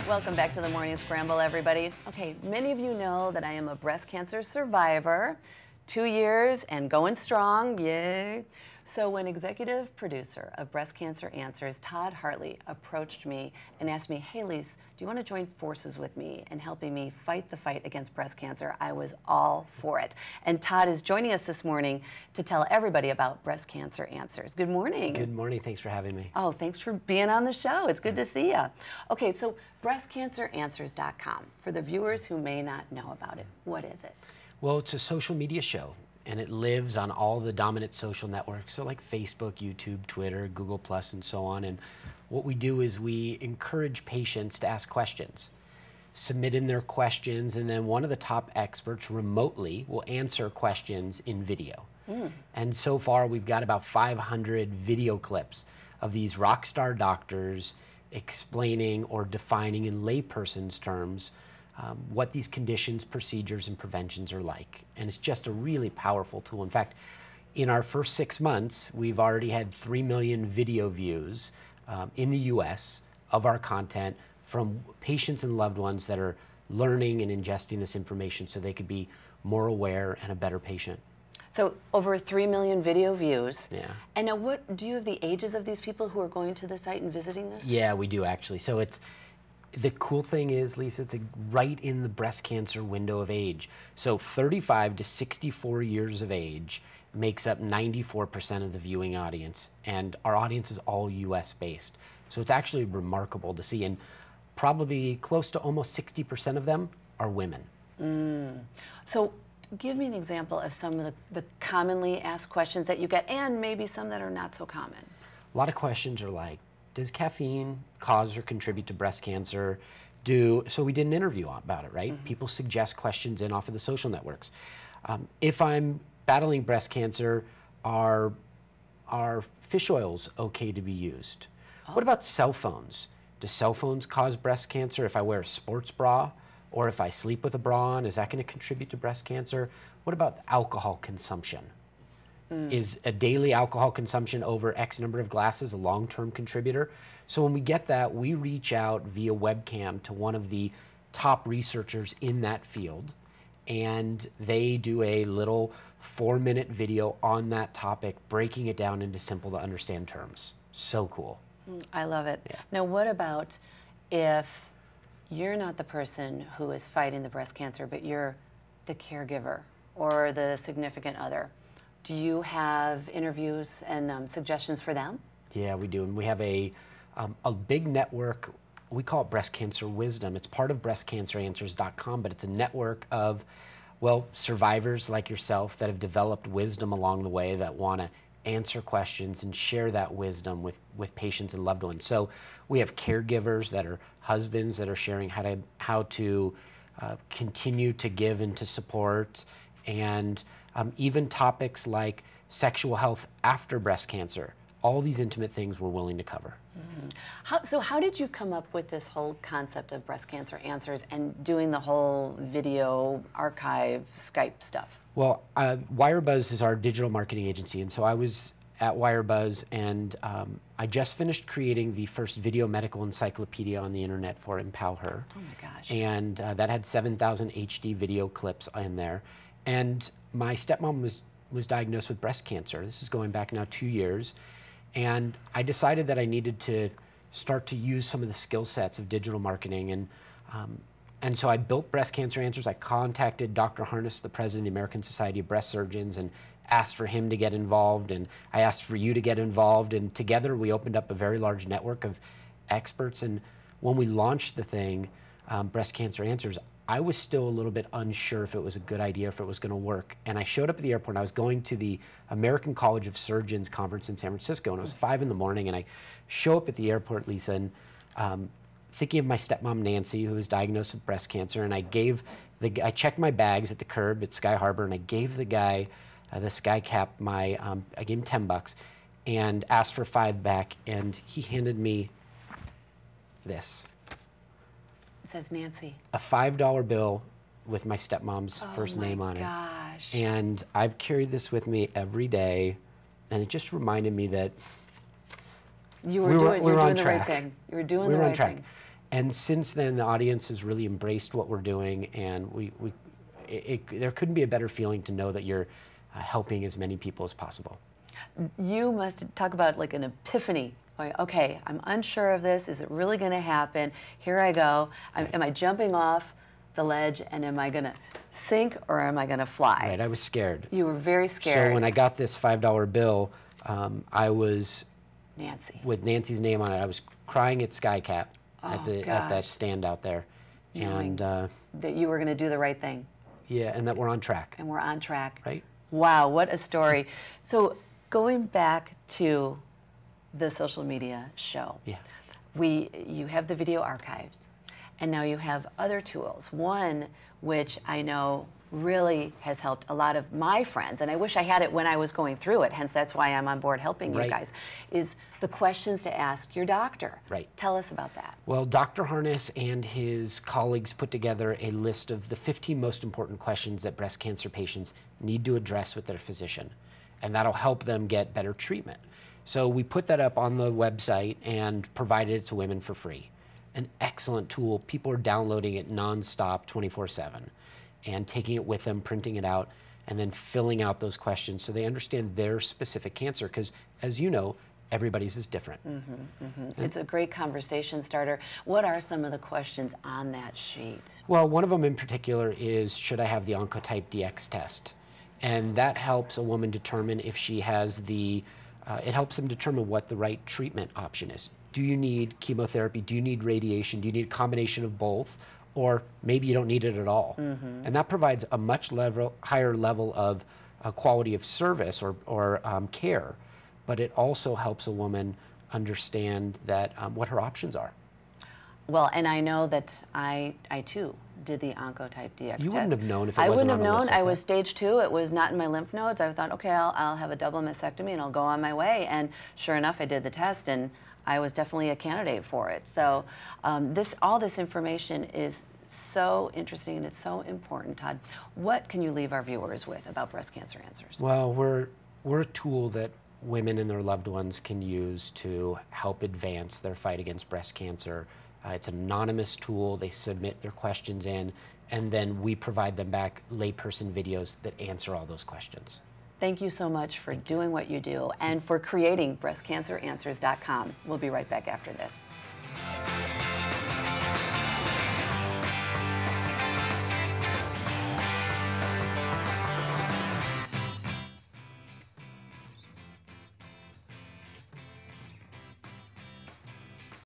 Welcome back to the Morning Scramble, everybody. Okay, many of you know that I am a breast cancer survivor. 2 years and going strong, yay. So when executive producer of Breast Cancer Answers, Todd Hartley, approached me and asked me, hey Lisa, do you want to join forces with me in helping me fight the fight against breast cancer? I was all for it. And Todd is joining us this morning to tell everybody about Breast Cancer Answers. Good morning. Good morning, thanks for having me. Oh, thanks for being on the show. It's good to see you. Okay, so BreastCancerAnswers.com, for the viewers who may not know about it, what is it? Well, it's a social media show, and it lives on all the dominant social networks, so like Facebook, YouTube, Twitter, Google+, and so on. And what we do is we encourage patients to ask questions, submit in their questions, and then one of the top experts remotely will answer questions in video. And so far, we've got about 500 video clips of these rock star doctors explaining or defining in layperson's terms what these conditions, procedures, and preventions are like. And it's just a really powerful tool. In fact, in our first 6 months, we've already had 3 million video views in the US of our content from patients and loved ones that are learning and ingesting this information so they could be more aware and a better patient. So over 3 million video views. Yeah. And now what, do you have the ages of these people who are going to the site and visiting this? Yeah, we do actually. So it's, the cool thing is, Lisa, it's right in the breast cancer window of age. So 35 to 64 years of age makes up 94% of the viewing audience, and our audience is all US based. So it's actually remarkable to see, and probably close to almost 60% of them are women. So give me an example of some of the commonly asked questions that you get, and maybe some that are not so common. A lot of questions are like, does caffeine cause or contribute to breast cancer? So we did an interview about it, right? People suggest questions in off of the social networks. If I'm battling breast cancer, are fish oils okay to be used? What about cell phones? Do cell phones cause breast cancer? If I wear a sports bra or if I sleep with a bra on, is that going to contribute to breast cancer? What about alcohol consumption? Is a daily alcohol consumption over X number of glasses a long-term contributor? So when we get that, we reach out via webcam to one of the top researchers in that field, and they do a little 4-minute video on that topic, breaking it down into simple to understand terms. So cool. I love it. Yeah. Now what about if you're not the person who is fighting the breast cancer, but you're the caregiver or the significant other? Do you have interviews and suggestions for them? Yeah, we do. And we have a big network. We call it Breast Cancer Wisdom. It's part of BreastCancerAnswers.com, but it's a network of, well, survivors like yourself that have developed wisdom along the way that want to answer questions and share that wisdom with patients and loved ones. So we have caregivers that are husbands that are sharing how to continue to give and to support, and even topics like sexual health after breast cancer. All these intimate things we're willing to cover. So how did you come up with this whole concept of Breast Cancer Answers and doing the whole video archive Skype stuff? Well, Wirebuzz is our digital marketing agency, and so I was at Wirebuzz, and I just finished creating the first video medical encyclopedia on the internet for Empower Her. Oh my gosh. And that had 7,000 HD video clips in there. And my stepmom was diagnosed with breast cancer. This is going back now 2 years. And I decided that I needed to start to use some of the skill sets of digital marketing. And so I built Breast Cancer Answers. I contacted Dr. Harness, the president of the American Society of Breast Surgeons, and asked for him to get involved. And I asked for you to get involved. And together we opened up a very large network of experts. And when we launched the thing, Breast Cancer Answers, I was still a little bit unsure if it was a good idea, if it was going to work. And I showed up at the airport, and I was going to the American College of Surgeons conference in San Francisco, and it was 5 in the morning, and I show up at the airport, Lisa, and thinking of my stepmom, Nancy, who was diagnosed with breast cancer, and I checked my bags at the curb at Sky Harbor, and I gave the guy, the Sky Cap, I gave him $10 and asked for 5 back, and he handed me this. It says Nancy. A $5 bill with my stepmom's first name on it. Oh my gosh. And I've carried this with me every day, and it just reminded me that you were doing the right thing. You were doing the right thing. And since then, the audience has really embraced what we're doing, and there couldn't be a better feeling to know that you're helping as many people as possible. You must talk about like an epiphany. Like, okay, I'm unsure of this. Is it really going to happen? Here I go. Am I jumping off the ledge, and am I going to sink, or am I going to fly? Right, I was scared. You were very scared. So when I got this $5 bill, I was Nancy. with Nancy's name on it. I was crying at SkyCap at that stand out there, and that you were going to do the right thing. Yeah, and that we're on track. And we're on track. Right. Wow, what a story. So going back to the social media show, yeah, you have the video archives, and now you have other tools. One which I know really has helped a lot of my friends, and I wish I had it when I was going through it, hence that's why I'm on board helping you guys, is the questions to ask your doctor. Right. Tell us about that. Well, Dr. Harness and his colleagues put together a list of the 15 most important questions that breast cancer patients need to address with their physician, and that'll help them get better treatment. So we put that up on the website and provided it to women for free. An excellent tool. People are downloading it nonstop, 24/7, and taking it with them, printing it out, and then filling out those questions so they understand their specific cancer, because as you know, everybody's is different. It's a great conversation starter. What are some of the questions on that sheet? Well, one of them in particular is, should I have the Oncotype DX test? And that helps a woman determine if she has it helps them determine what the right treatment option is. Do you need chemotherapy? Do you need radiation? Do you need a combination of both? Or maybe you don't need it at all. And that provides a much higher level of quality of service or care, but it also helps a woman understand that what her options are. Well, and I know that I too did the Oncotype DX test. You wouldn't have known if it I wasn't wouldn't on have a list known. like I was that. stage 2. It was not in my lymph nodes. I thought, okay, I'll have a double mastectomy and I'll go on my way. And sure enough, I did the test, and I was definitely a candidate for it. So all this information is so interesting, and it's so important. Todd, what can you leave our viewers with about Breast Cancer Answers? Well, we're a tool that women and their loved ones can use to help advance their fight against breast cancer. It's an anonymous tool. They submit their questions in, and then we provide them back layperson videos that answer all those questions. Thank you so much for doing what you do and for creating BreastCancerAnswers.com. We'll be right back after this.